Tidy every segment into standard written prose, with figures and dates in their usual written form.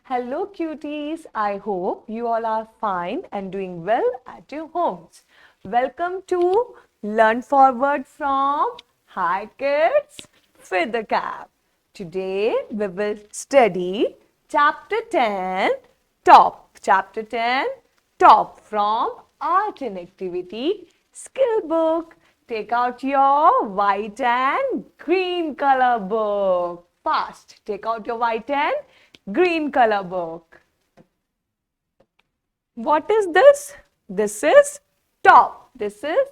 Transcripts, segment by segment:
Hello cuties, I hope you all are fine and doing well at your homes. Welcome to Learn Forward from Hi Kids with the Cap. Today we will study Chapter 10 Top. Chapter 10 Top from Art and Activity Skill Book. Take out your white and green color book. Fast. Take out your white and green color book. What is this? This is top. This is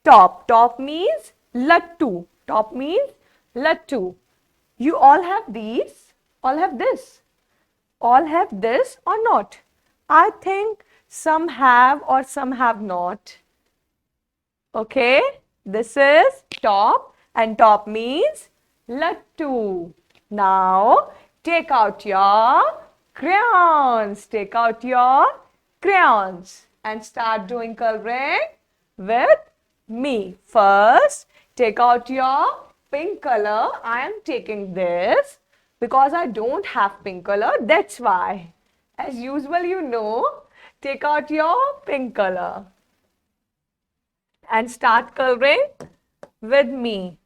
top. Top means lattu. Top means lattu. You all have these? All have this? All have this or not? I think some have or some have not. Okay, this is top and top means lattu. Now, take out your crayons. Take out your crayons and start doing coloring with me. First, take out your pink color. I am taking this because I don't have pink color. That's why. As usual, you know, take out your pink color and start coloring with me.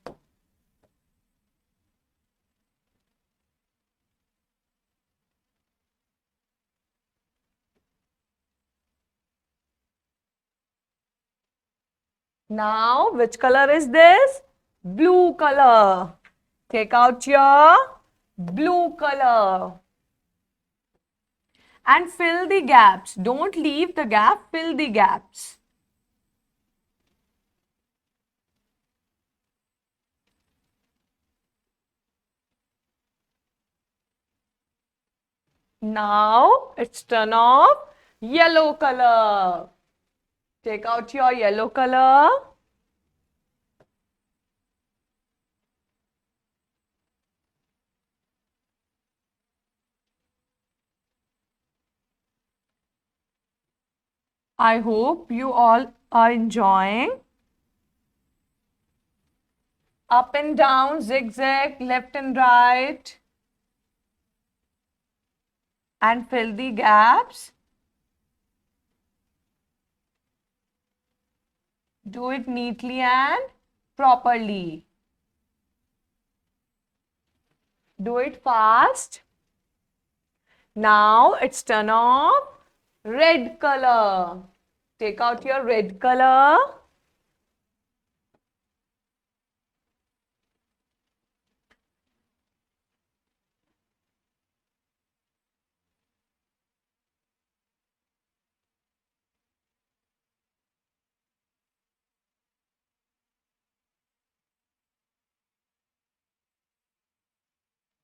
Now, which color is this? Blue color. Take out your blue color and fill the gaps. Don't leave the gap, fill the gaps. Now, it's turn off yellow color. Take out your yellow color. I hope you all are enjoying. Up and down, zigzag, left and right. And fill the gaps. Do it neatly and properly. Do it fast. Now it's turn off red color. Take out your red color.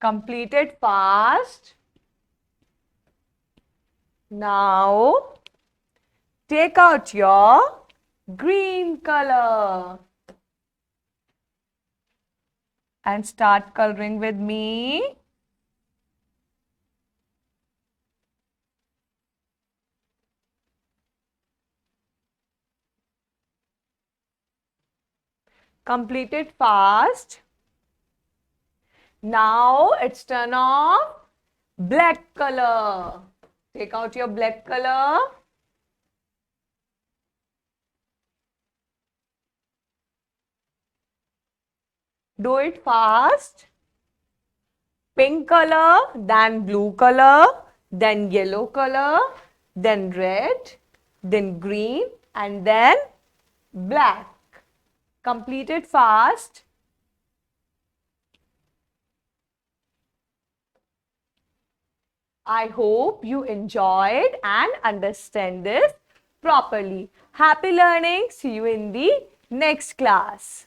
Complete it fast. Now, take out your green color and start coloring with me. Complete it fast. Now, it's turn off black color. Take out your black color. Do it fast. Pink color, then blue color, then yellow color, then red, then green, and then black. Complete it fast. I hope you enjoyed and understand this properly. Happy learning. See you in the next class.